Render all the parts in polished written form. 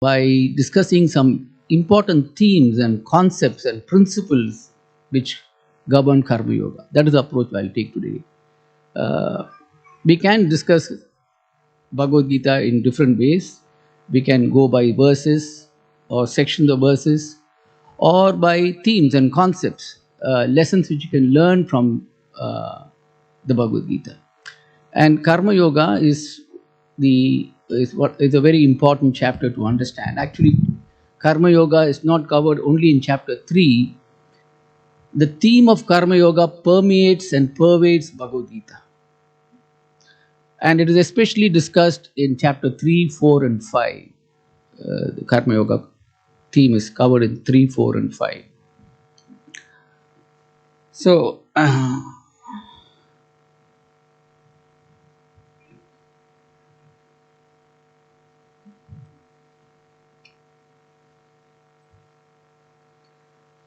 by discussing some important themes and concepts and principles which govern Karma Yoga. That is the approach I'll take today. We can discuss Bhagavad Gita in different ways. We can go by verses or sections of verses, or by themes and concepts, lessons which you can learn from the Bhagavad Gita. And Karma Yoga is a very important chapter to understand. Actually, Karma Yoga is not covered only in chapter 3. The theme of Karma Yoga permeates and pervades Bhagavad Gita. And it is especially discussed in chapter 3, 4 and 5. The Karma Yoga theme is covered in 3, 4 and 5. So,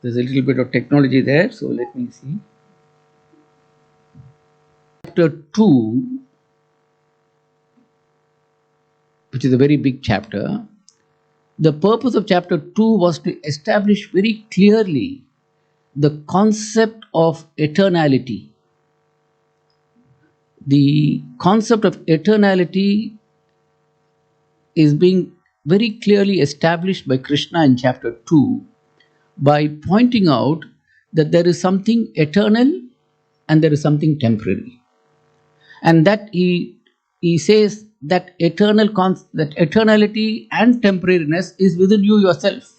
there's a little bit of technology there, so let me see. Chapter 2, which is a very big chapter, the purpose of chapter 2 was to establish very clearly the concept of eternality. The concept of eternality is being very clearly established by Krishna in chapter 2 by pointing out that there is something eternal and there is something temporary. And that he says that eternality and temporariness is within you yourself.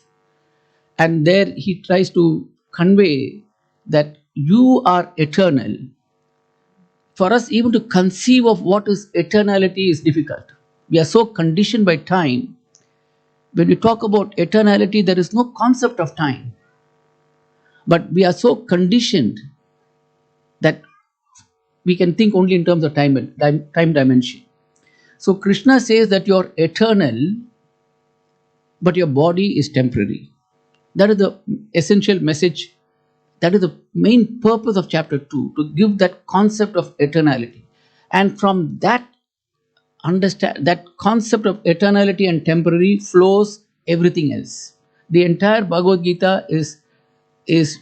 And there he tries to convey that you are eternal. For us even to conceive of what is eternality is difficult. We are so conditioned by time. When we talk about eternality, there is no concept of time. But we are so conditioned that we can think only in terms of time dimension. So Krishna says that you are eternal, but your body is temporary. That is the essential message. That is the main purpose of chapter 2, to give that concept of eternality. And from that concept of eternality and temporary flows everything else. The entire Bhagavad Gita is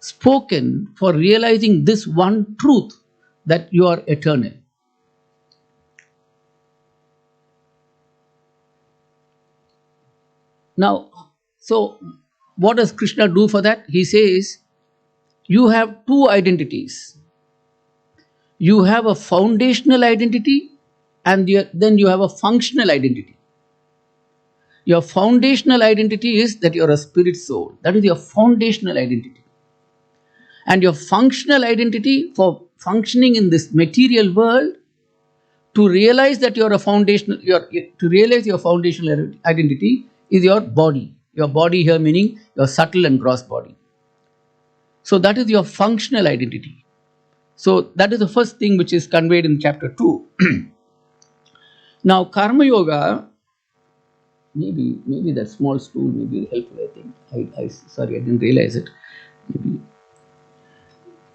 spoken for realizing this one truth, that you are eternal. Now, so what does Krishna do for that? He says, you have two identities. You have a foundational identity and then you have a functional identity. Your foundational identity is that you are a spirit soul. That is your foundational identity. And your functional identity, for functioning in this material world, to realize that you are to realize your foundational identity is your body. Your body here meaning your subtle and gross body. So that is your functional identity. So that is the first thing which is conveyed in chapter 2. Now Karma Yoga, maybe that small stool may be helpful, I think. Sorry, I didn't realize it. Maybe.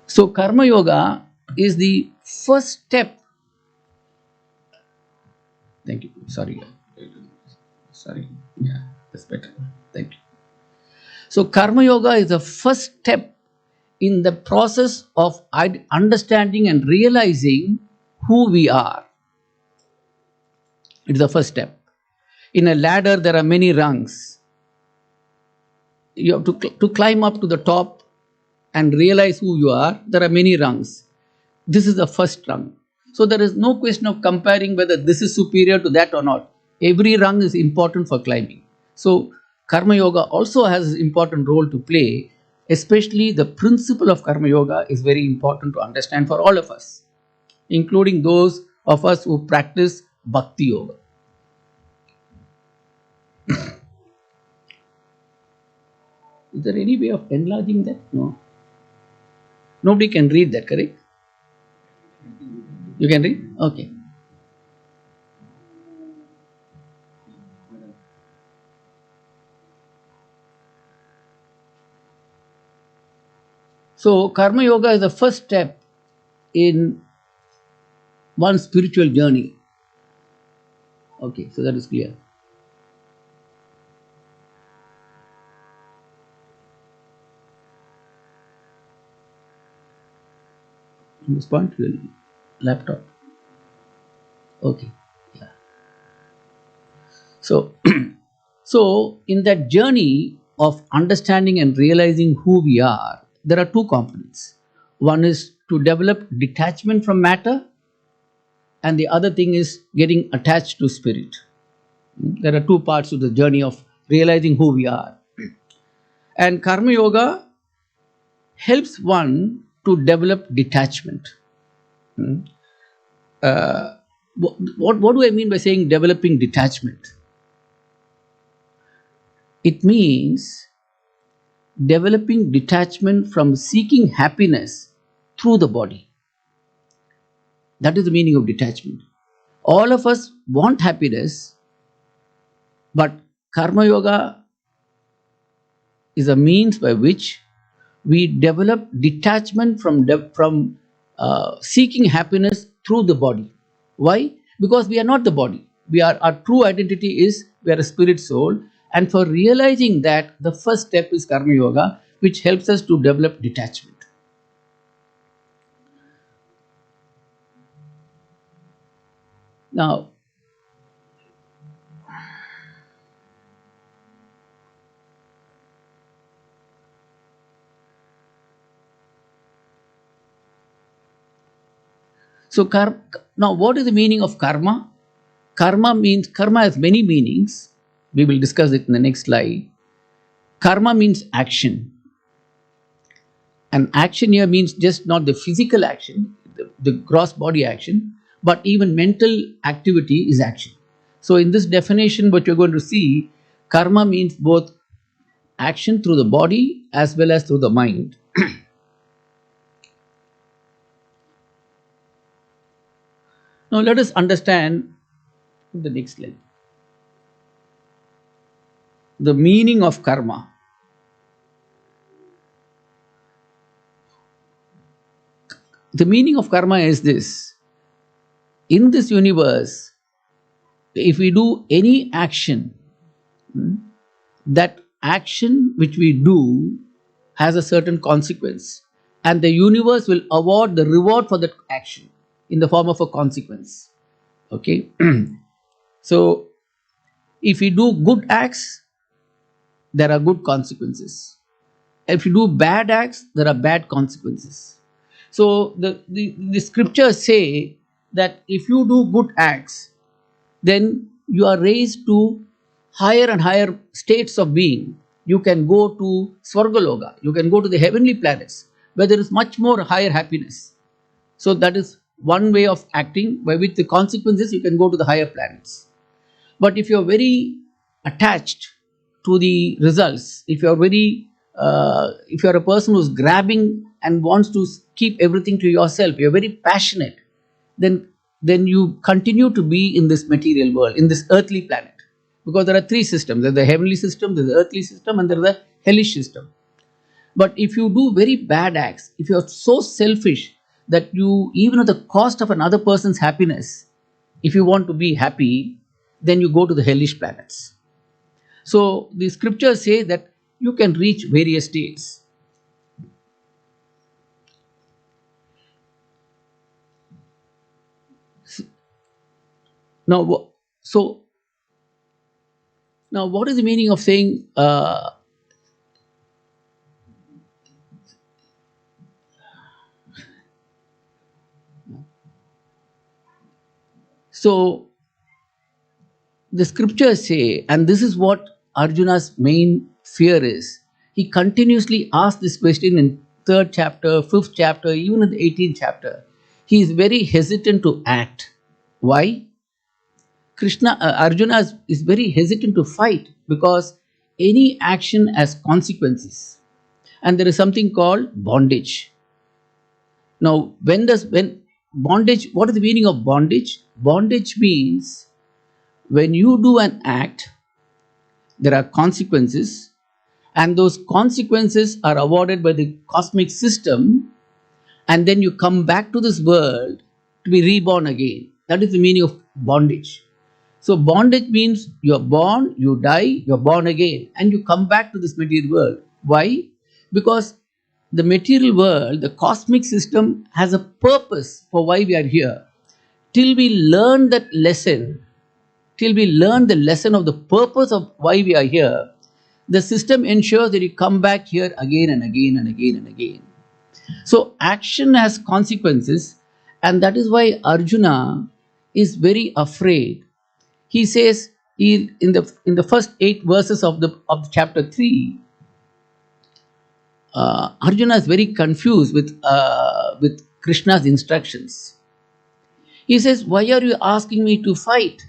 So Karma Yoga is the first step. Thank you. Sorry. Yeah, that's better. Thank you. So Karma Yoga is the first step in the process of understanding and realizing who we are. It is the first step. In a ladder, there are many rungs. You have to climb up to the top and realize who you are. There are many rungs. This is the first rung. So there is no question of comparing whether this is superior to that or not. Every rung is important for climbing. So Karma Yoga also has an important role to play. Especially the principle of Karma Yoga is very important to understand for all of us, including those of us who practice Bhakti Yoga. Is there any way of enlarging that? No. Nobody can read that, correct? You can read? Okay. So Karma Yoga is the first step in one's spiritual journey. Okay, so that is clear. This point, your laptop. Okay. Yeah. So, so in that journey of understanding and realizing who we are, there are two components. One is to develop detachment from matter, and the other thing is getting attached to spirit. There are two parts to the journey of realizing who we are. And Karma Yoga helps one to develop detachment. What do I mean by saying developing detachment? It means developing detachment from seeking happiness through the body. That is the meaning of detachment. All of us want happiness, but Karma Yoga is a means by which we develop detachment from seeking happiness through the body. Why? Because we are not the body. Our true identity is we are a spirit soul, and for realizing that, the first step is Karma Yoga, which helps us to develop detachment. Now, now what is the meaning of karma? Karma has many meanings. We will discuss it in the next slide. Karma means action. And action here means just not the physical action, the gross body action, but even mental activity is action. So, in this definition, what you're going to see, karma means both action through the body as well as through the mind. Now, let us understand the next slide. The meaning of karma. The meaning of karma is this: in this universe, if we do any action, that action which we do has a certain consequence, and the universe will award the reward for that action in the form of a consequence. Okay. So, if we do good acts, there are good consequences. If you do bad acts, there are bad consequences. So the scriptures say that if you do good acts, then you are raised to higher and higher states of being. You can go to Swargaloka, you can go to the heavenly planets where there is much more higher happiness. So that is one way of acting by which the consequences you can go to the higher planets. But if you are very attached to the results, if you are a person who's grabbing and wants to keep everything to yourself, you're very passionate, then you continue to be in this material world, in this earthly planet. Because there are three systems: there's the heavenly system, there's the earthly system, and there's the hellish system. But if you do very bad acts, if you're so selfish that you, even at the cost of another person's happiness, if you want to be happy, then you go to the hellish planets. So the scriptures say that you can reach various states. Now, so now what is the meaning of saying? So the scriptures say, and this is what Arjuna's main fear is. He continuously asks this question in 3rd chapter, 5th chapter, even in the 18th chapter. He is very hesitant to act. Why? Arjuna is very hesitant to fight because any action has consequences, and there is something called bondage. Now, when bondage, what is the meaning of bondage? Bondage means when you do an act, there are consequences, and those consequences are awarded by the cosmic system, and then you come back to this world to be reborn again. That is the meaning of bondage. So, bondage means you are born, you die, you are born again, and you come back to this material world. Why? Because the material world, the cosmic system has a purpose for why we are here. Till we learn that lesson, till we learn the lesson of the purpose of why we are here, the system ensures that you come back here again and again and again and again. So action has consequences, and that is why Arjuna is very afraid. He says in the first 8 verses of the chapter 3, Arjuna is very confused with Krishna's instructions. He says, "Why are you asking me to fight?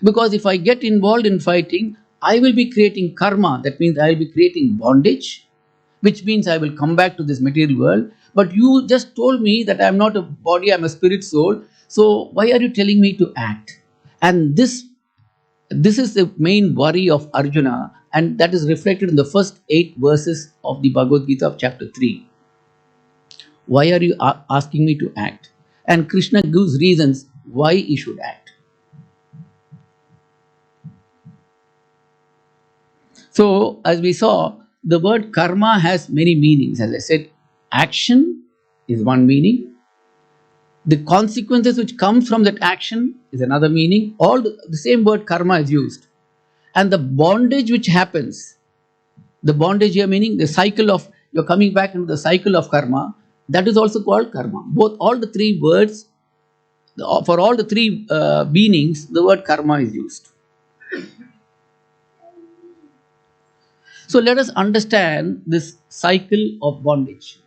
Because if I get involved in fighting, I will be creating karma. That means I will be creating bondage, which means I will come back to this material world. But you just told me that I am not a body, I am a spirit soul. So why are you telling me to act?" And this is the main worry of Arjuna, and that is reflected in the first 8 verses of the Bhagavad Gita of chapter 3. Why are you asking me to act? And Krishna gives reasons why he should act. So, as we saw, the word karma has many meanings. As I said, action is one meaning. The consequences which comes from that action is another meaning. All the same word karma is used. And the bondage which happens, the bondage here meaning the cycle of, you're coming back into the cycle of karma, that is also called karma. All the 3 words, for all the 3 meanings, the word karma is used. So let us understand this cycle of bondage.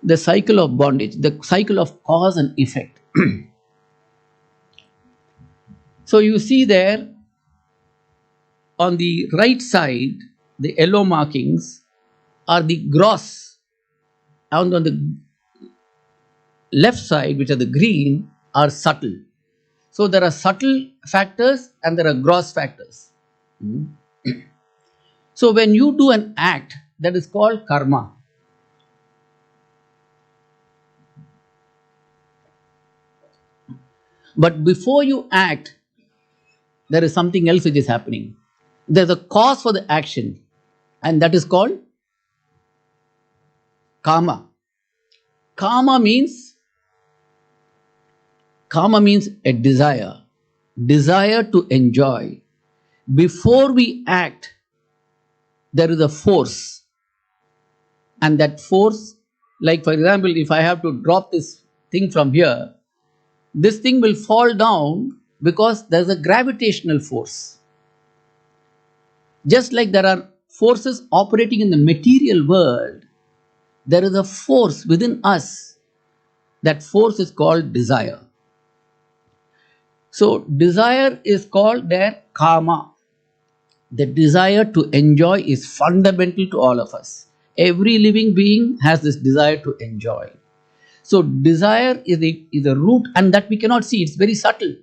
The cycle of bondage, the cycle of cause and effect. So you see there on the right side, the yellow markings are the gross, and on the left side, which are the green, are subtle. So there are subtle factors and there are gross factors. So when you do an act, that is called karma. But before you act, there is something else which is happening. There's a cause for the action, and that is called karma. Karma means a desire to enjoy. Before we act, there is a force, and that force, like for example, if I have to drop this thing from here, this thing will fall down because there's a gravitational force. Just like there are forces operating in the material world, there is a force within us. That force is called desire. So desire is called their karma. The desire to enjoy is fundamental to all of us. Every living being has this desire to enjoy. So desire is a root, and that we cannot see. It's very subtle.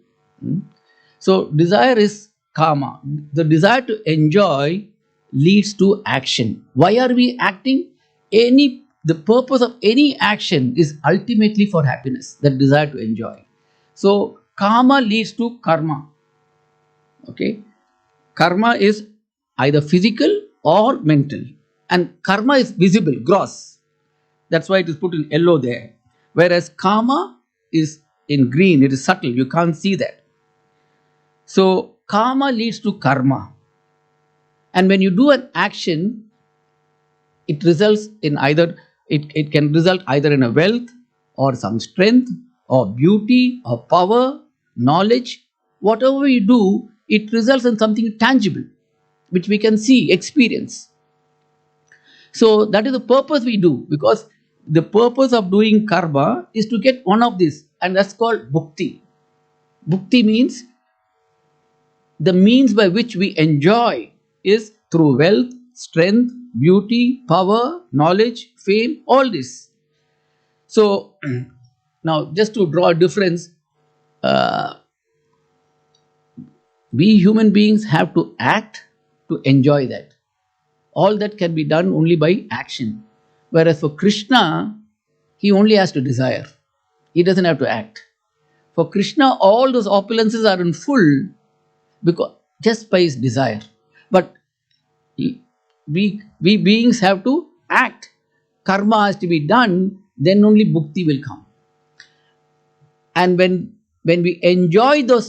So desire is karma. The desire to enjoy leads to action. Why are we acting? The purpose of any action is ultimately for happiness, the desire to enjoy. So karma leads to karma. Okay? Karma is either physical or mental. And karma is visible, gross. That's why it is put in yellow there. Whereas karma is in green, it is subtle, you can't see that. So karma leads to karma. And when you do an action, it results in it can result either in a wealth or some strength or beauty or power, knowledge. Whatever you do, it results in something tangible, which we can see, experience. So that is the purpose we do, because the purpose of doing karma is to get one of these, and that's called bhakti. Bhakti means the means by which we enjoy is through wealth, strength, beauty, power, knowledge, fame, all this. So now just to draw a difference, we human beings have to act to enjoy that. All that can be done only by action. Whereas for Krishna, he only has to desire. He doesn't have to act. For Krishna, all those opulences are in full because just by his desire. But we beings have to act. Karma has to be done, then only bhakti will come. And when we enjoy the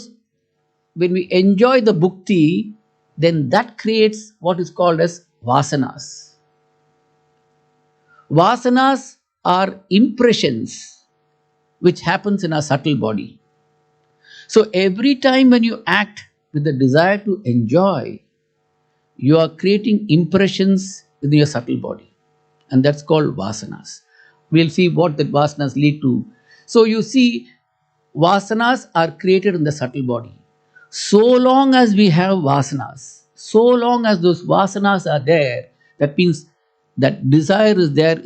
bhakti, then that creates what is called as vasanas. Vasanas are impressions which happens in our subtle body. So every time when you act with the desire to enjoy, you are creating impressions in your subtle body, and that's called vasanas. We'll see what that vasanas lead to. So you see, vasanas are created in the subtle body. So long as we have vasanas, so long as those vasanas are there, that means that desire is there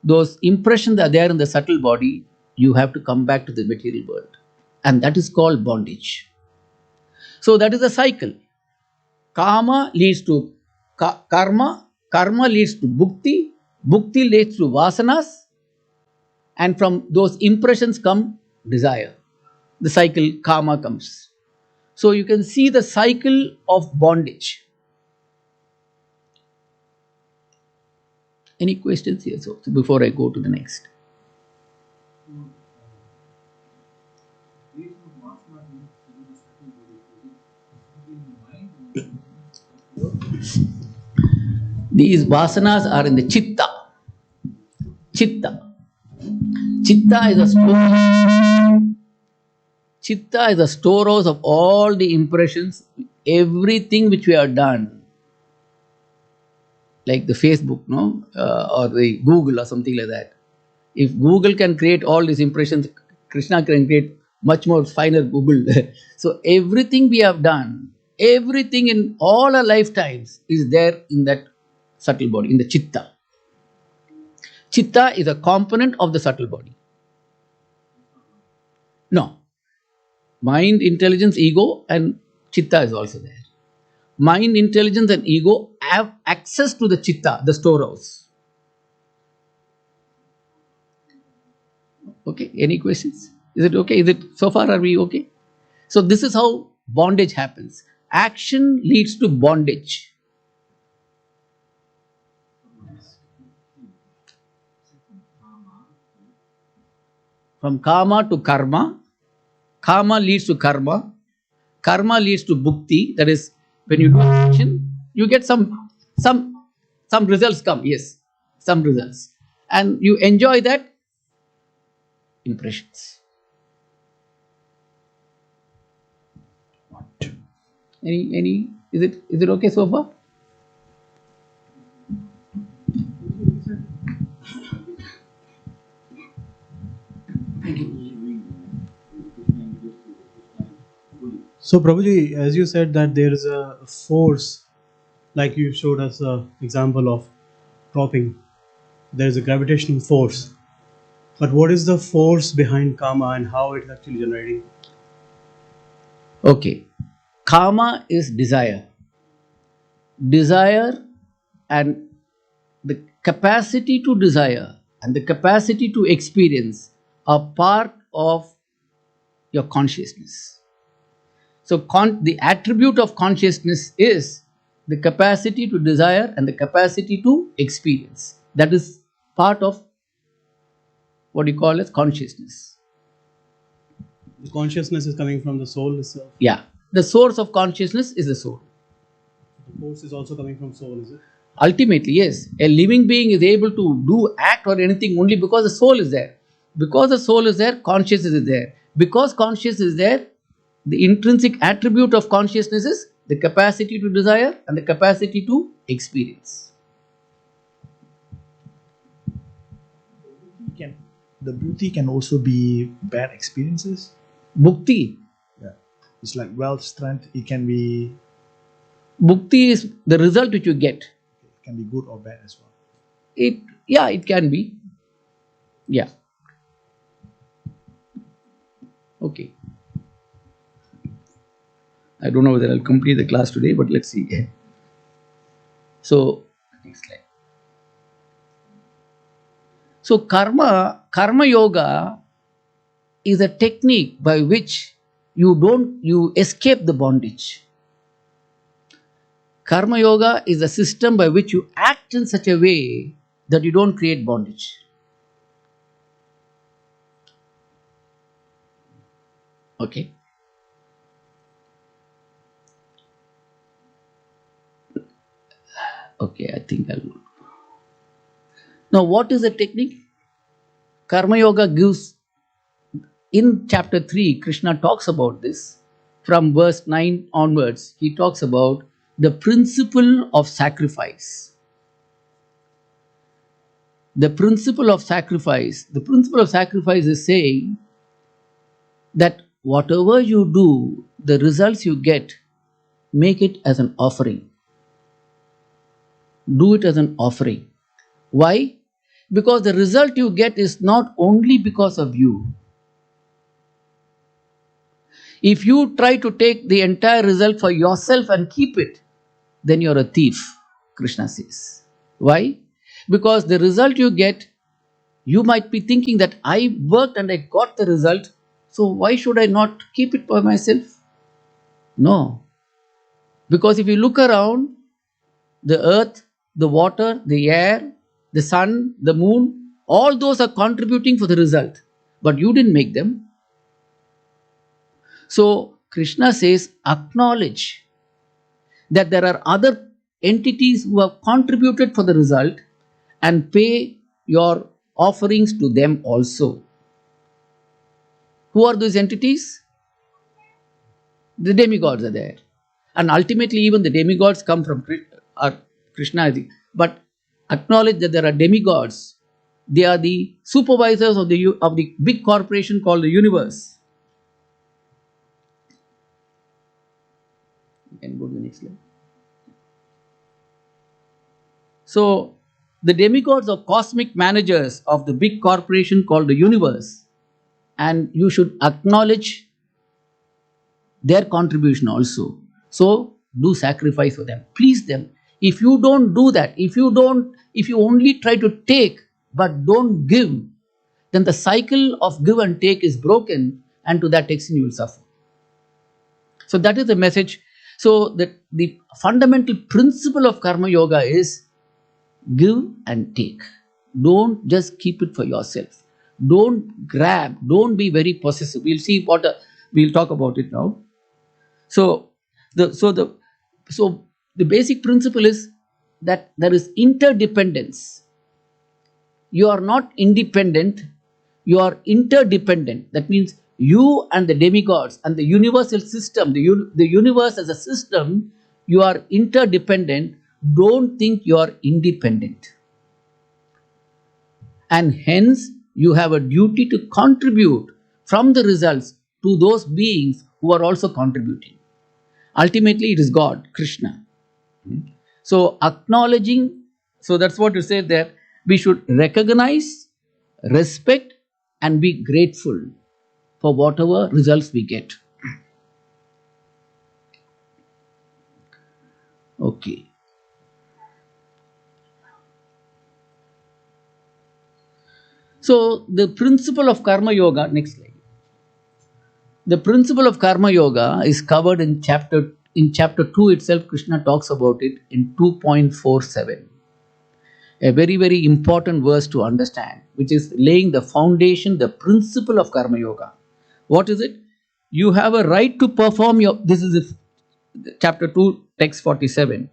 those impressions are there in the subtle body, you have to come back to the material world. And that is called bondage. So that is a cycle. Karma leads to karma, karma leads to bhakti, bhakti leads to vasanas, and from those impressions come desire. The cycle karma comes. So you can see the cycle of bondage. Any questions here? So before I go to the next. These vasanas are in the chitta. Chitta. Chitta is a storehouse. Chitta is a storehouse of all the impressions, everything which we have done, like the Facebook, no, or the Google or something like that. If Google can create all these impressions, Krishna can create much more finer Google. So everything we have done, everything in all our lifetimes is there in that subtle body, in the chitta. Chitta is a component of the subtle body. No. Mind, intelligence, ego, and chitta is also there. Mind, intelligence, and ego have access to the chitta, the storehouse. Okay, any questions? Is it okay? Is it so far? Are we okay? So this is how bondage happens. Action leads to bondage. From karma to karma. Karma leads to karma. Karma leads to bhakti. That is, when you do action, you get some results come. Yes, some results, and you enjoy that impressions. What? Any? Is it okay so far? Thank you. So Prabhuji, as you said that there is a force, like you showed us an example of dropping, there is a gravitational force. But what is the force behind karma and how it is actually generating? Okay. Karma is desire. Desire and the capacity to desire and the capacity to experience are part of your consciousness. So the attribute of consciousness is the capacity to desire and the capacity to experience. That is part of what you call as consciousness. The consciousness is coming from the soul itself? Yeah. The source of consciousness is the soul. The force is also coming from soul, is it? Ultimately, yes. A living being is able to do, act or anything only because the soul is there. Because the soul is there, consciousness is there. Because consciousness is there, the intrinsic attribute of consciousness is the capacity to desire and the capacity to experience. The bhakti can also be bad experiences. Bhakti. Yeah, it's like wealth, strength. It can be. Bhakti is the result which you get. It can be good or bad as well. It can be. Yeah. Okay. I don't know whether I'll complete the class today, but let's see. So, next slide. So, karma yoga is a technique by which you escape the bondage. Karma Yoga is a system by which you act in such a way that you don't create bondage. Okay. Okay, I think I'll. Now, what is the technique? Karma Yoga gives, in chapter 3, Krishna talks about this. From verse 9 onwards, he talks about the principle of sacrifice. The principle of sacrifice is saying that whatever you do, the results you get, make it as an offering. Do it as an offering. Why? Because the result you get is not only because of you. If you try to take the entire result for yourself and keep it, then you're a thief, Krishna says. Why? Because the result you get, you might be thinking that I worked and I got the result, so why should I not keep it for myself? No. Because if you look around, the earth, the water, the air, the sun, the moon, all those are contributing for the result. But you didn't make them. So Krishna says, acknowledge that there are other entities who have contributed for the result and pay your offerings to them also. Who are those entities? The demigods are there. And ultimately, even the demigods come from Krishna. But acknowledge that there are demigods. They are the supervisors of the big corporation called the universe. You can go to the next slide. So, the demigods are cosmic managers of the big corporation called the universe. And you should acknowledge their contribution also. So, do sacrifice for them. Please them. If you don't do that, if you only try to take but don't give, then the cycle of give and take is broken, and to that extent you will suffer. So that is the message. So the fundamental principle of Karma Yoga is give and take. Don't just keep it for yourself. Don't grab. Don't be very possessive. We'll talk about it now. So the basic principle is that there is interdependence. You are not independent, you are interdependent. That means you and the demigods and the universal system, the universe as a system, you are interdependent. Don't think you are independent. And hence, you have a duty to contribute from the results to those beings who are also contributing. Ultimately, it is God, Krishna. So, acknowledging, so that's what you said there, we should recognize, respect, and be grateful for whatever results we get. Okay. So, the principle of Karma Yoga, next slide. The principle of Karma Yoga is covered in chapter 2 itself. Krishna talks about it in 2.47. A very, very important verse to understand, which is laying the foundation, the principle of Karma Yoga. What is it? You have a right to perform this is chapter 2, text 47.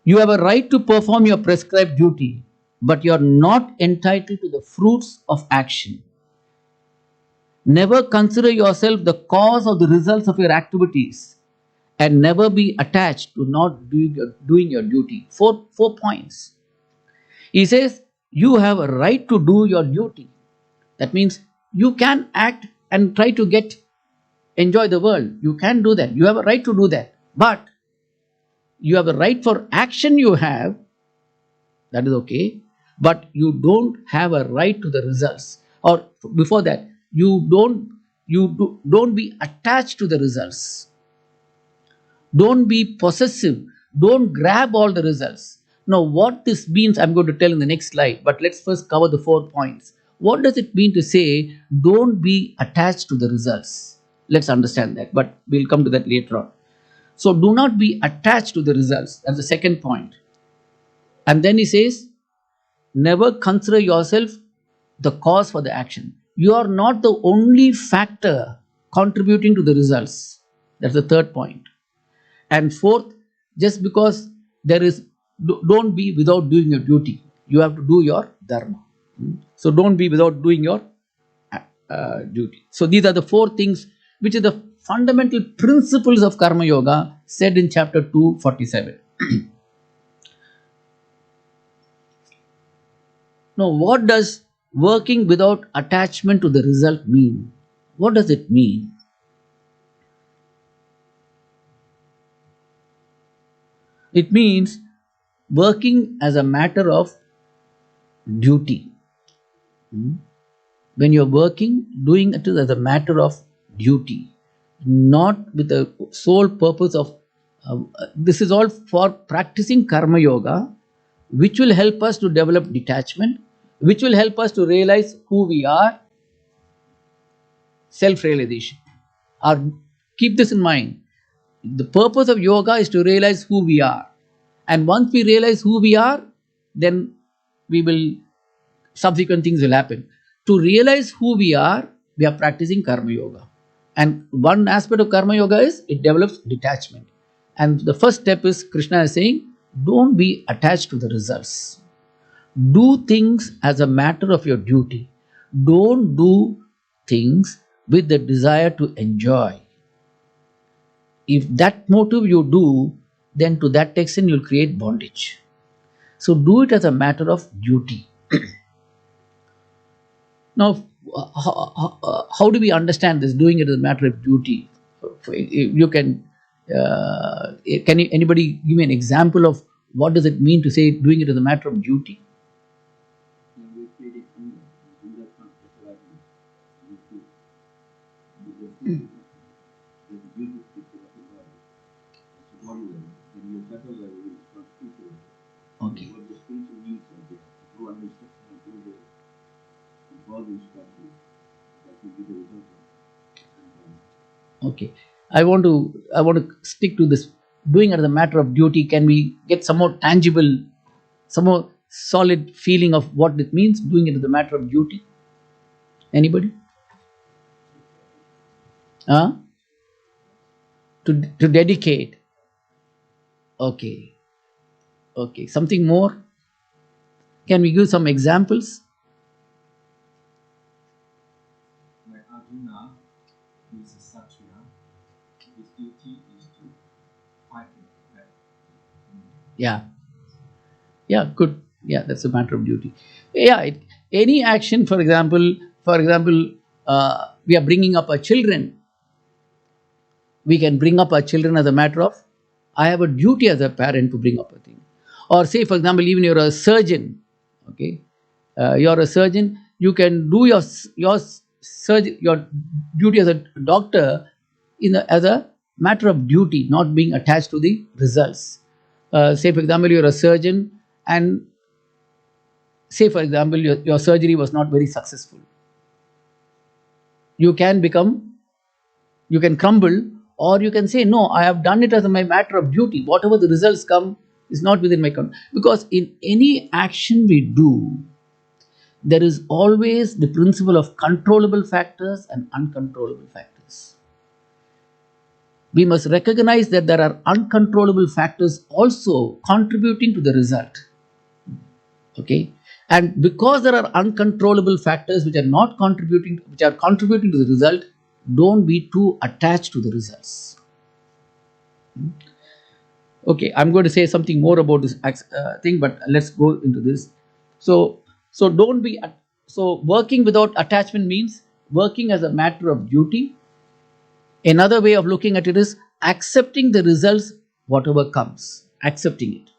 You have a right to perform your prescribed duty, but you are not entitled to the fruits of action. Never consider yourself the cause of the results of your activities, and never be attached to not doing your duty. Four points. He says, you have a right to do your duty. That means you can act and try to enjoy the world. You can do that. You have a right to do that. But you have a right for action you have. That is okay. But you don't have a right to the results. Or before that, you don't be attached to the results. Don't be possessive. Don't grab all the results. Now, what this means, I'm going to tell in the next slide, but let's first cover the 4 points. What does it mean to say, don't be attached to the results? Let's understand that, but we'll come to that later on. So do not be attached to the results. That's the second point. And then he says, never consider yourself the cause for the action. You are not the only factor contributing to the results. That's the third point. And fourth, just because there is, don't be without doing your duty. You have to do your dharma. So don't be without doing your duty. So these are the four things which are the fundamental principles of Karma Yoga said in chapter 247. Now, what does working without attachment to the result mean? What does it mean? It means working as a matter of duty. When you're working, doing it as a matter of duty, not with the sole purpose of this is all for practicing Karma Yoga, which will help us to develop detachment, which will help us to realize who we are, self-realization. Or keep this in mind. The purpose of yoga is to realize who we are. And once we realize who we are, then subsequent things will happen. To realize who we are practicing Karma Yoga. And one aspect of Karma Yoga is it develops detachment. And the first step is, Krishna is saying, don't be attached to the results. Do things as a matter of your duty. Don't do things with the desire to enjoy. If that motive you do, then to that extent you'll create bondage. So do it as a matter of duty. Now, how do we understand this? Doing it as a matter of duty. You can anybody give me an example of what does it mean to say doing it as a matter of duty? Okay. Okay. I want to stick to this. Doing it as a matter of duty. Can we get some more tangible, some more solid feeling of what it means? Doing it as a matter of duty. Anybody? To dedicate. Okay. Okay. Something more? Can we give some examples? Like Arjuna, who is a Sattva, his duty is to fight with that. Yeah. Yeah, good. Yeah, that's a matter of duty. Yeah, any action, for example, we are bringing up our children. We can bring up our children as a matter of, I have a duty as a parent to bring up a thing. Or say, for example, even you're a surgeon. Okay, you're a surgeon. You can do your duty as a doctor as a matter of duty, not being attached to the results. Say, for example, you're a surgeon, and say, for example, your surgery was not very successful. You can crumble, or you can say, no, I have done it as a matter of duty. Whatever the results come is not within my control. Because in any action we do, there is always the principle of controllable factors and uncontrollable factors. We must recognize that there are uncontrollable factors also contributing to the result. Okay, and because there are uncontrollable factors which are contributing to the result, don't be too attached to the results. Okay, I'm going to say something more about this thing, but let's go into this. So don't be. So working without attachment means working as a matter of duty. Another way of looking at it is accepting the results, whatever comes, accepting it.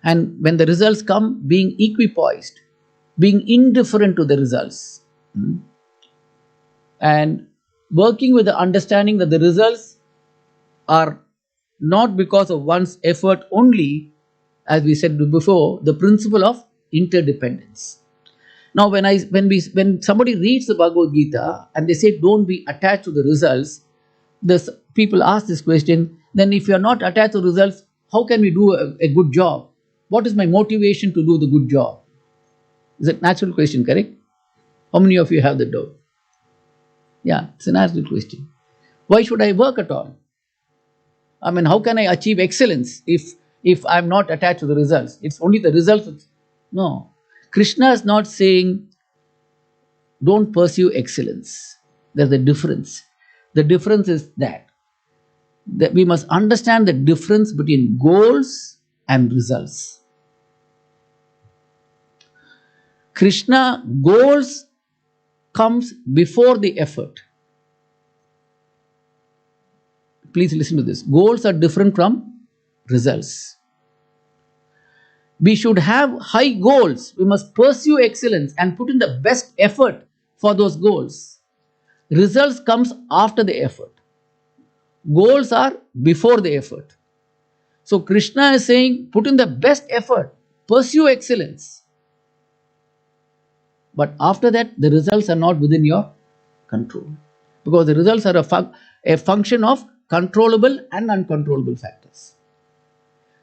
And when the results come, being equipoised, being indifferent to the results. And working with the understanding that the results are not because of one's effort only, as we said before, the principle of interdependence. Now, when somebody reads the Bhagavad Gita and they say don't be attached to the results, This people ask this question, then if you are not attached to results, how can we do a good job? What is my motivation to do the good job? Is a natural question, correct? How many of you have the doubt? Yeah, it's a natural question. Why should I work at all? I mean, how can I achieve excellence if I'm not attached to the results? It's only the results. No. Krishna is not saying don't pursue excellence. There's a difference. The difference is that we must understand the difference between goals and results. Krishna, goals comes before the effort. Please listen to this. Goals are different from results. We should have high goals. We must pursue excellence and put in the best effort for those goals. Results comes after the effort. Goals are before the effort. So Krishna is saying put in the best effort, pursue excellence. But after that, the results are not within your control. Because the results are a function of controllable and uncontrollable factors.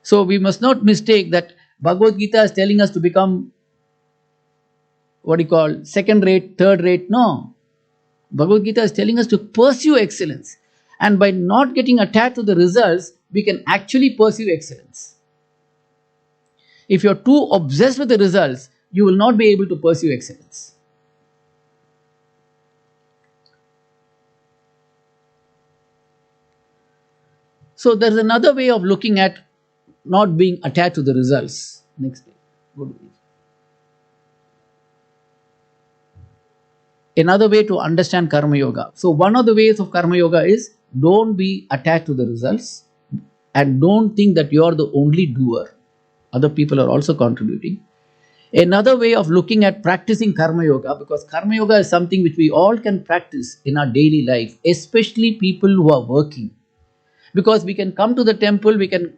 So we must not mistake that Bhagavad Gita is telling us to become second rate, third rate. No. Bhagavad Gita is telling us to pursue excellence. And by not getting attached to the results, we can actually pursue excellence. If you're too obsessed with the results, you will not be able to pursue excellence. So there's another way of looking at not being attached to the results. Next page. Good. Another way to understand Karma Yoga. So one of the ways of Karma Yoga is don't be attached to the results and don't think that you are the only doer. Other people are also contributing. Another way of looking at practicing Karma Yoga, because Karma Yoga is something which we all can practice in our daily life, especially people who are working. Because we can come to the temple, we can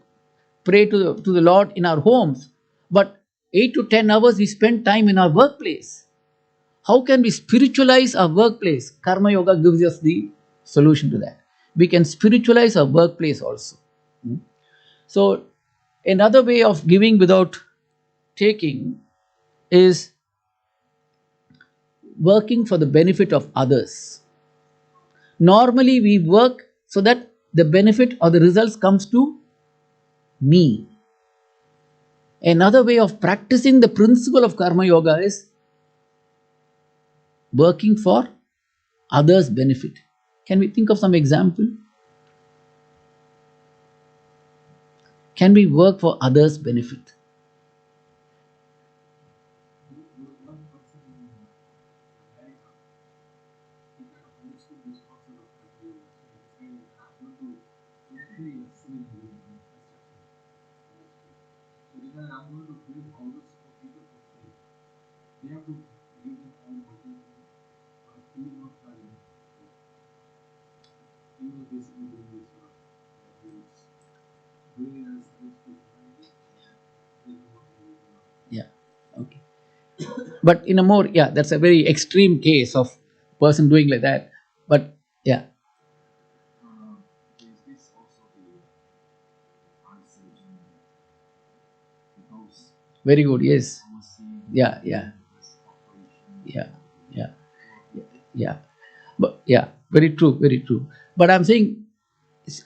pray to the Lord in our homes, but 8 to 10 hours we spend time in our workplace. How can we spiritualize our workplace? Karma Yoga gives us the solution to that. We can spiritualize our workplace also. So, another way of giving without taking is working for the benefit of others. Normally, we work so that the benefit or the results comes to me. Another way of practicing the principle of Karma Yoga is working for others' benefit. Can we think of some example? Can we work for others' benefit? One person in America, he kind of understood this concept of Bhakti. So he said, I'm going to create a civil building infrastructure. So he said, I'm going to build houses for people for free. They have to give them all hotel or he is not charging. He was basically doing this work. He was doing it as service to humanity. Yeah, okay. But in a more, that's a very extreme case of person doing like that. But yeah, Is this also the answer to the house? very good. Yes. Policy, Yeah. this operation, Yeah. But very true, very true. But I'm saying,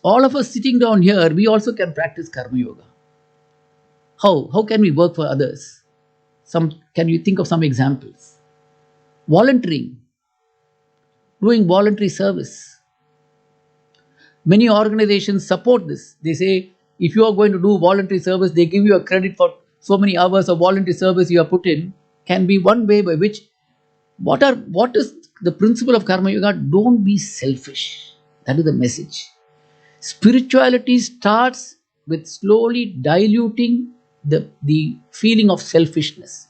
all of us sitting down here, we also can practice Karma Yoga. How? How can we work for others? Can you think of some examples? Volunteering, doing voluntary service. Many organizations support this. They say, if you are going to do voluntary service, they give you a credit for so many hours of voluntary service you have put in. Can be one way by which, what is the principle of Karma Yoga? Don't be selfish. That is the message. Spirituality starts with slowly diluting the feeling of selfishness.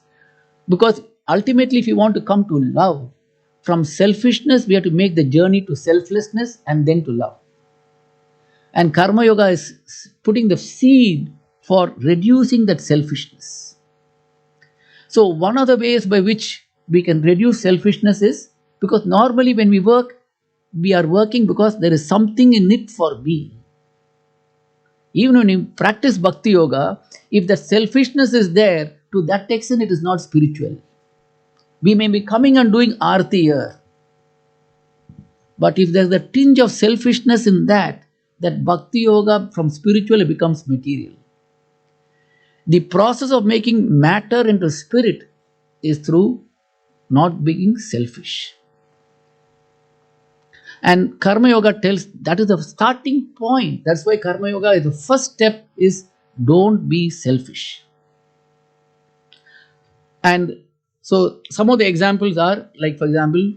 Because ultimately, if you want to come to love, from selfishness, we have to make the journey to selflessness and then to love. And Karma Yoga is putting the seed for reducing that selfishness. So, one of the ways by which we can reduce selfishness is, because normally when we work, we are working because there is something in it for me. Even when you practice Bhakti Yoga, if the selfishness is there, to that extent it is not spiritual. We may be coming and doing Aarti here, but if there's a tinge of selfishness in that, that Bhakti Yoga from spiritual becomes material. The process of making matter into spirit is through not being selfish. And Karma Yoga tells that is the starting point. That's why Karma Yoga, the first step is don't be selfish. And so some of the examples are like, for example,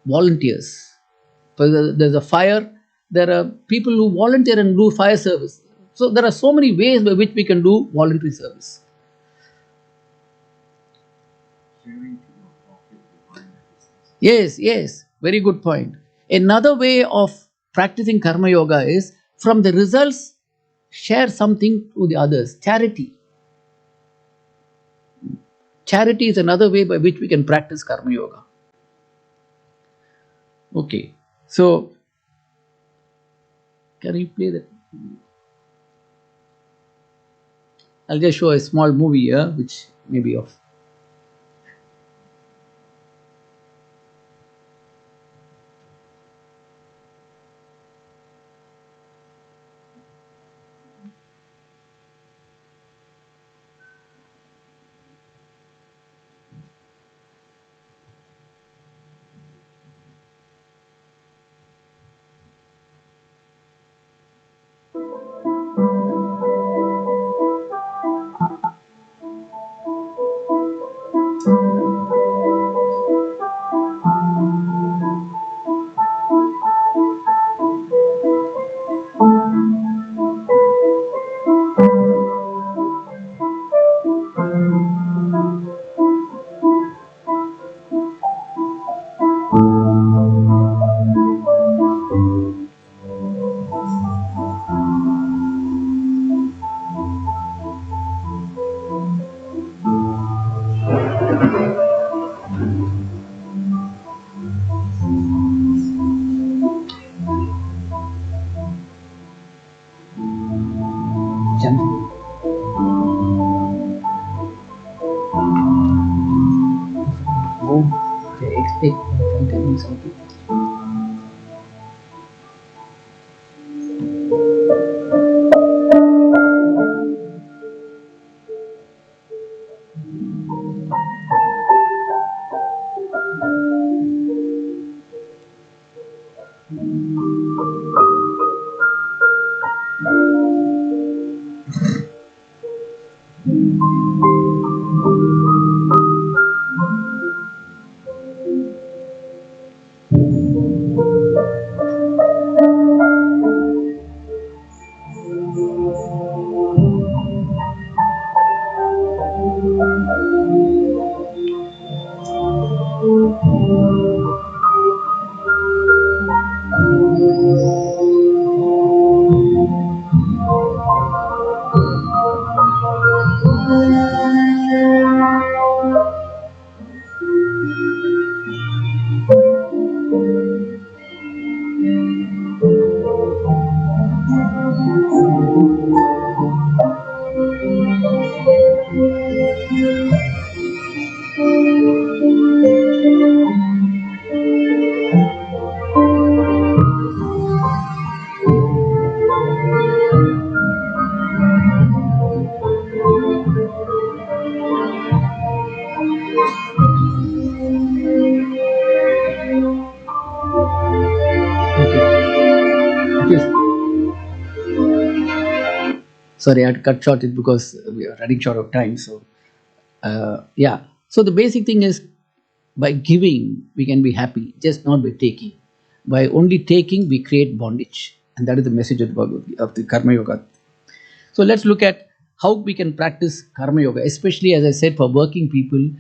volunteers. So there's a fire, there are people who volunteer and do fire service. So there are so many ways by which we can do voluntary service. Sharing to your pocket behind the Yes, yes, very good point. Another way of practicing Karma Yoga is from the results, share something to the others. Charity. Charity is another way by which we can practice Karma Yoga. Okay, so can you play that? I'll just show a small movie here, which may be of. Sorry, I had to cut short it because we are running short of time. So, yeah. So the basic thing is, by giving we can be happy, just not by taking. By only taking, we create bondage, and that is the message of the Karma Yoga. So let's look at how we can practice Karma Yoga, especially as I said for working people.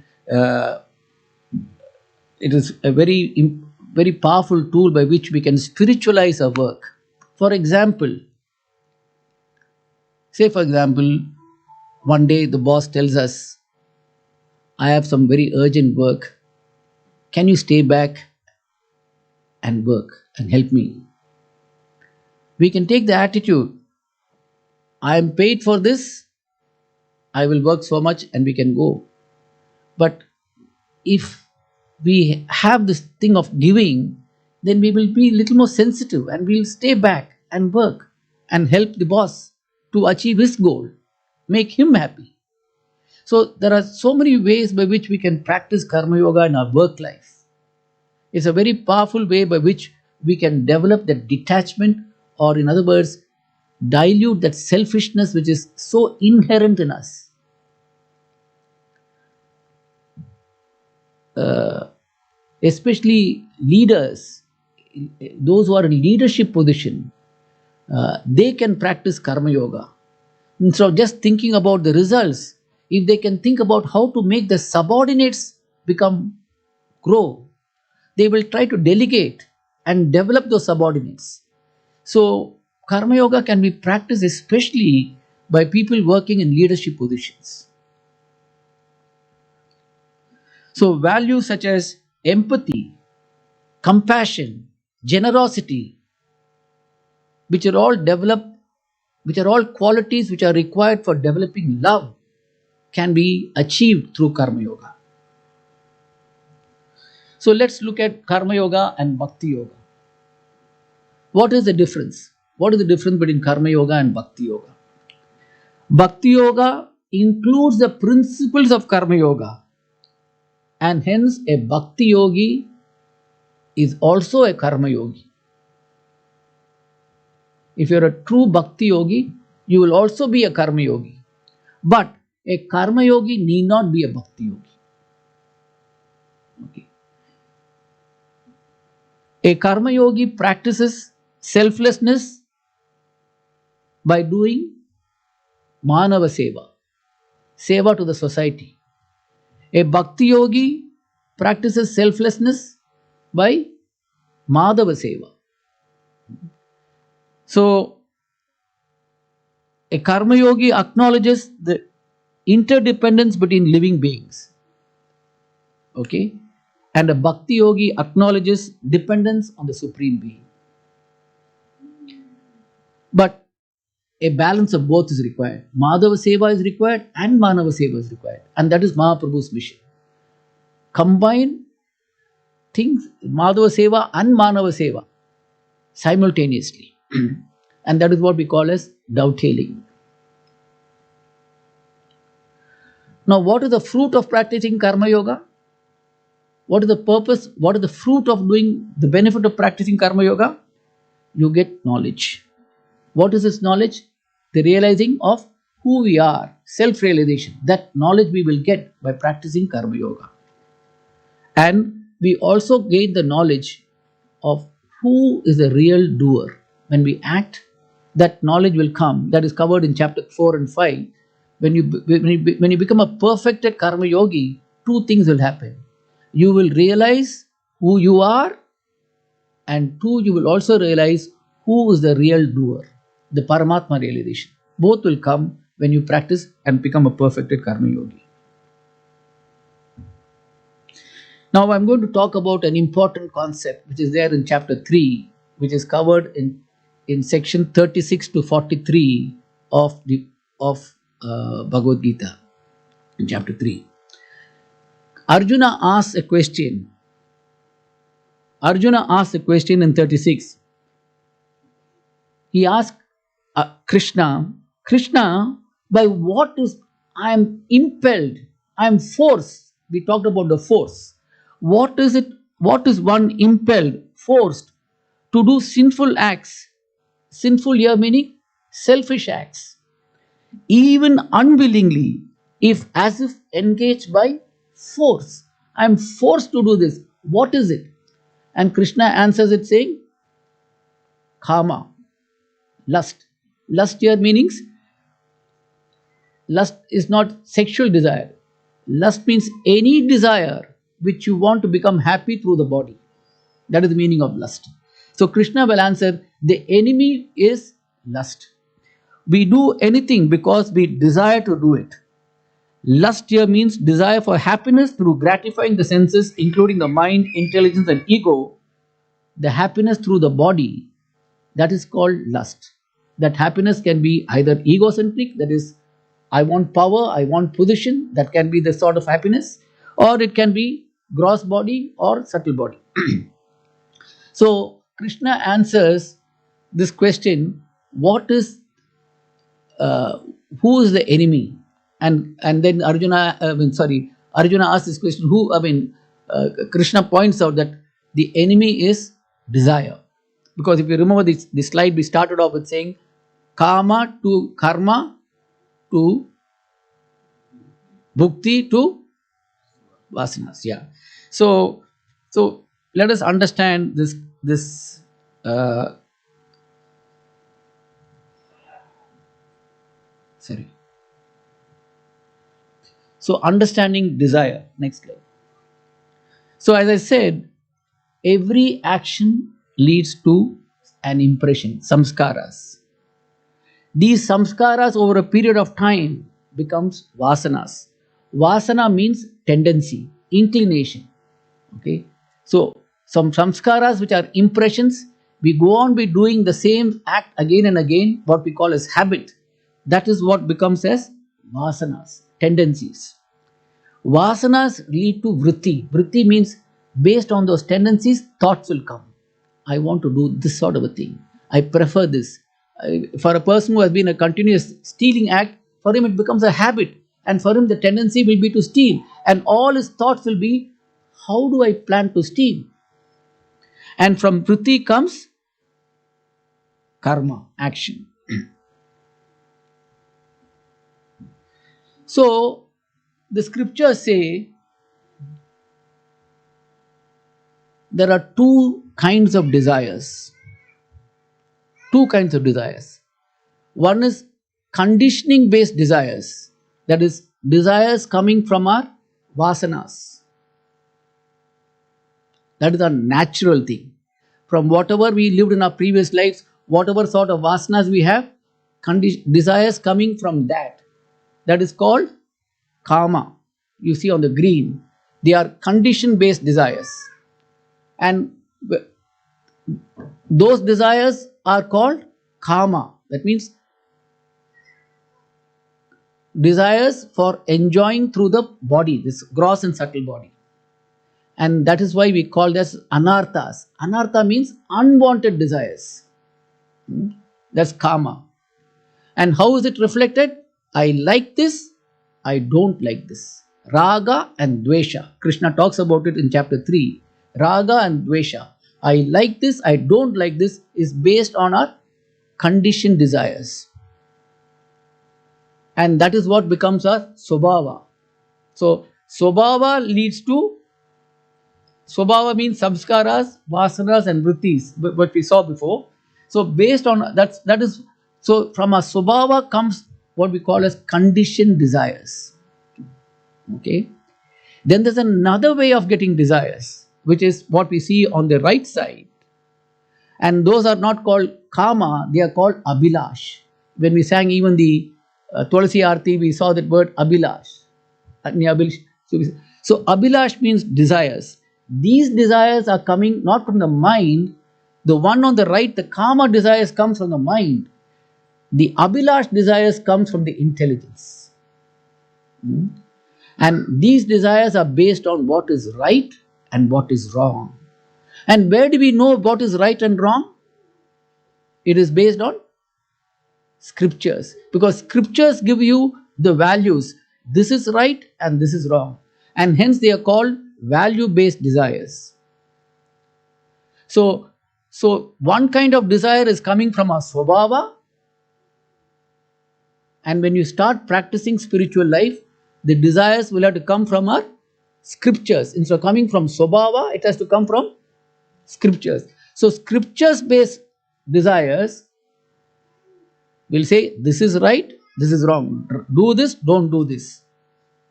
It is a very powerful tool by which we can spiritualize our work. For example, say for example, one day the boss tells us, I have some very urgent work. Can you stay back and work and help me. We can take the attitude, I am paid for this, I will work so much and we can go. But if we have this thing of giving, then we will be a little more sensitive and we'll stay back and work and help the boss to achieve his goal, make him happy. So there are so many ways by which we can practice karma yoga in our work life. It's a very powerful way by which we can develop that detachment, or in other words, dilute that selfishness which is so inherent in us. Especially leaders, those who are in leadership position, they can practice karma yoga. Instead of just thinking about the results, if they can think about how to make the subordinates grow, they will try to delegate and develop those subordinates. So karma yoga can be practiced especially by people working in leadership positions. So values such as empathy, compassion, generosity, which are all qualities which are required for developing love, can be achieved through karma yoga. So let's look at karma yoga and bhakti yoga. What is the difference? What is the difference between karma yoga and bhakti yoga? Bhakti yoga includes the principles of karma yoga, and hence a bhakti yogi is also a karma yogi. If you're a true bhakti yogi, you will also be a karma yogi. But a karma yogi need not be a bhakti yogi. Okay. A karma yogi practices selflessness by doing manava seva, seva to the society. A bhakti yogi practices selflessness by madhava seva. So, a karma yogi acknowledges the interdependence between living beings. Okay? And a bhakti yogi acknowledges dependence on the Supreme Being. But a balance of both is required. Madhava seva is required and Manava seva is required. And that is Mahaprabhu's mission. Combine things, Madhava seva and Manava seva, simultaneously. And that is what we call as dovetailing. Now, what is the fruit of practicing karma yoga? What is the purpose? What is the fruit of doing the benefit of practicing karma yoga? You get knowledge. What is this knowledge? The realizing of who we are, self-realization. That knowledge we will get by practicing karma yoga. And we also gain the knowledge of who is the real doer. When we act, that knowledge will come. That is covered in chapter 4 and 5. When you become a perfected karma yogi, two things will happen. You will realize who you are, and two, you will also realize who is the real doer, the Paramatma realization. Both will come when you practice and become a perfected karma yogi. Now I'm going to talk about an important concept which is there in chapter 3, which is covered in section 36 to 43 of Bhagavad Gita in chapter 3. Arjuna asks a question. Arjuna asks a question in 36. He asks Krishna, by what is I am impelled, I am forced. We talked about the force. What is it? What is one impelled, forced to do sinful acts? Sinful here meaning selfish acts. Even unwillingly, as if engaged by force. I am forced to do this. What is it? And Krishna answers it saying, Kama, lust. Lust here meanings, lust is not sexual desire. Lust means any desire which you want to become happy through the body. That is the meaning of lust. So Krishna will answer, the enemy is lust. We do anything because we desire to do it. Lust here means desire for happiness through gratifying the senses, including the mind, intelligence and ego, the happiness through the body, that is called lust. That happiness can be either egocentric, that is, I want power, I want position, that can be the sort of happiness, or it can be gross body or subtle body. So Krishna answers this question: what is, who is the enemy? And then Arjuna asks this question. Krishna points out that the enemy is desire, because if you remember this slide, we started off with saying kama to karma to bhukti to vasanas. Yeah. So let us understand this. Sorry. So understanding desire. Next slide. So as I said, every action leads to an impression, samskaras. These samskaras over a period of time becomes vasanas. Vasana means tendency, inclination. Okay. So some samskaras which are impressions, we go on be doing the same act again and again, what we call as habit. That is what becomes as vasanas, tendencies. Vasanas lead to vritti. Vritti means based on those tendencies, thoughts will come. I want to do this sort of a thing. I prefer this. For a person who has been a continuous stealing act, for him it becomes a habit. And for him the tendency will be to steal. And all his thoughts will be, how do I plan to steal? And from vritti comes karma, action. So the scriptures say there are two kinds of desires. Two kinds of desires. One is conditioning based desires, that is, desires coming from our vasanas. That is a natural thing. From whatever we lived in our previous lives, whatever sort of vasanas we have, desires coming from that. That is called kama. You see on the green, they are condition based desires. And those desires are called kama. That means desires for enjoying through the body, this gross and subtle body. And that is why we call this anarthas. Anartha means unwanted desires. That's kama. And how is it reflected? I like this, I don't like this. Raga and dvesha. Krishna talks about it in chapter 3. Raga and dvesha. I like this, I don't like this is based on our conditioned desires. And that is what becomes our Sobawa. So Sobawa leads to, Sobawa means samskaras, vasanas and vrittis, what we saw before. So based on that is, so from a Sobawa comes what we call as conditioned desires. Okay. Then there's another way of getting desires, which is what we see on the right side. And those are not called kama, they are called abhilash. When we sang even the Tulsi Arti, we saw that word abhilash. So abhilash means desires. These desires are coming not from the mind. The one on the right, the kama desires comes from the mind. The abhilash desires comes from the intelligence. And these desires are based on what is right and what is wrong. And where do we know what is right and wrong? It is based on scriptures. Because scriptures give you the values. This is right and this is wrong. And hence they are called value-based desires. So one kind of desire is coming from our Sobawa. And when you start practicing spiritual life, the desires will have to come from our scriptures. Instead of coming from Sobawa, it has to come from scriptures. So scriptures-based desires will say, this is right, this is wrong. Do this, don't do this.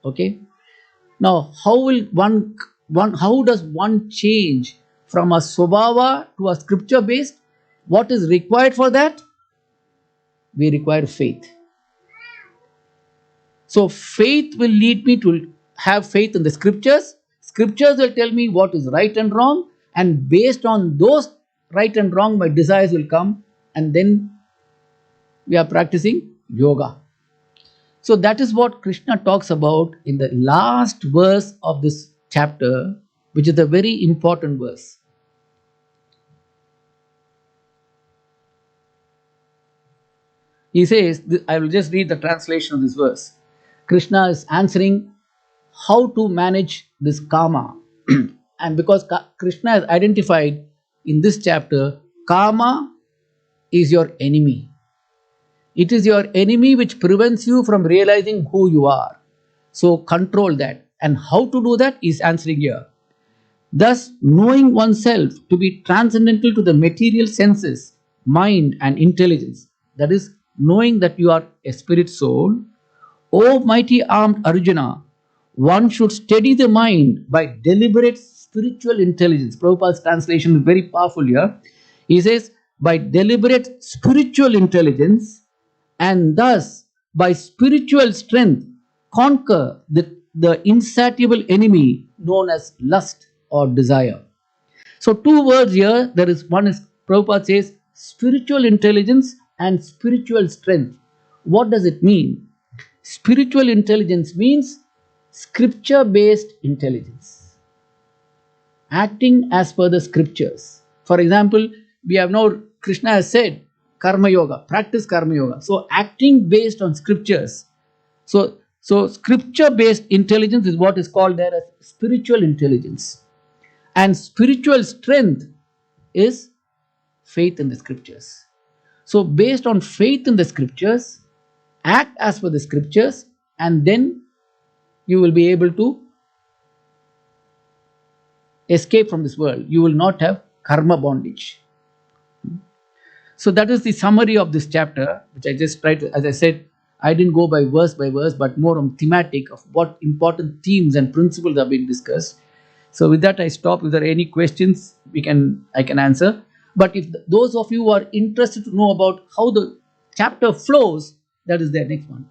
Okay. Now, how does one change from a Sobawa to a scripture-based? What is required for that? We require faith. So faith will lead me to have faith in the scriptures. Scriptures will tell me what is right and wrong, and based on those right and wrong, my desires will come, and then we are practicing yoga. So that is what Krishna talks about in the last verse of this chapter, which is a very important verse. He says, I will just read the translation of this verse. Krishna is answering how to manage this karma. And because Krishna has identified in this chapter, karma is your enemy. It is your enemy which prevents you from realizing who you are. So control that. And how to do that is answering here. Thus, knowing oneself to be transcendental to the material senses, mind, and intelligence, that is, knowing that you are a spirit soul, O mighty armed Arjuna, one should steady the mind by deliberate spiritual intelligence. Prabhupada's translation is very powerful here. He says, by deliberate spiritual intelligence, and thus by spiritual strength, conquer the insatiable enemy known as lust or desire. So, two words here. There is one is Prabhupada says spiritual intelligence and spiritual strength. What does it mean? Spiritual intelligence means scripture based intelligence, acting as per the scriptures. For example, we have now, Krishna has said, karma yoga, practice karma yoga. So, acting based on scriptures. So scripture based intelligence is what is called there as spiritual intelligence. And spiritual strength is faith in the scriptures. So, based on faith in the scriptures, act as per the scriptures, and then you will be able to escape from this world. You will not have karma bondage. So, that is the summary of this chapter, which I just tried to, as I said, I didn't go by verse, but more on thematic of what important themes and principles are being discussed. So with that, I stop. If there are any questions, I can answer. But if those of you who are interested to know about how the chapter flows, that is the next one.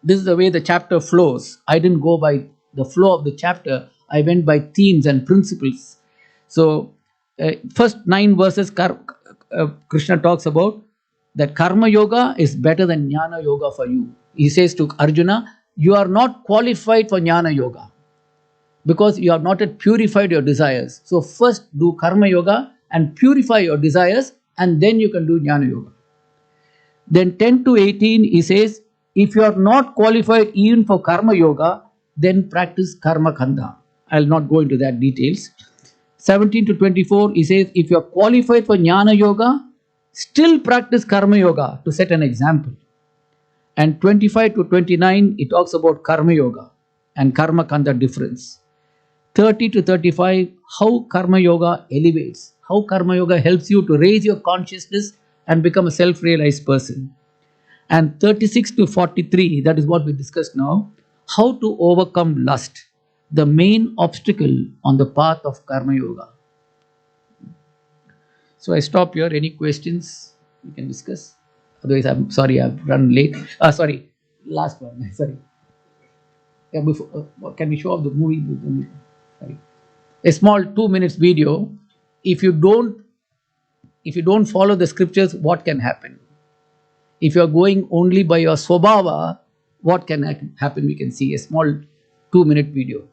This is the way the chapter flows. I didn't go by the flow of the chapter. I went by themes and principles. So first 9 verses, Krishna talks about that karma yoga is better than jnana yoga for you. He says to Arjuna, you are not qualified for jnana yoga, because you have not yet purified your desires. So first do karma yoga and purify your desires, and then you can do jnana yoga. Then 10 to 18, he says, if you are not qualified even for karma yoga, then practice karma kanda. I will not go into that details. 17 to 24, he says, if you are qualified for jnana yoga, still practice karma yoga to set an example. And 25 to 29, he talks about karma yoga and karma kanda difference. 30 to 35, how karma yoga elevates, how karma yoga helps you to raise your consciousness and become a self-realized person. And 36 to 43, that is what we discussed now, how to overcome lust, the main obstacle on the path of karma yoga. So I stop here. Any questions we can discuss? Otherwise, I'm sorry, I've run late. Sorry, last one. Sorry. Yeah, can we show off the movie? Sorry. A small 2 minutes video. If you don't follow the scriptures, what can happen? If you are going only by your Sobawa, what can happen? We can see a small 2-minute video.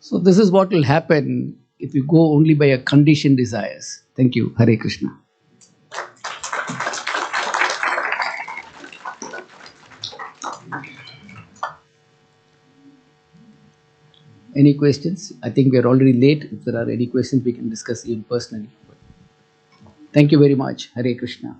So this is what will happen if you go only by a conditioned desires. Thank you. Hare Krishna. Any questions? I think we are already late. If there are any questions, we can discuss even personally. Thank you very much. Hare Krishna.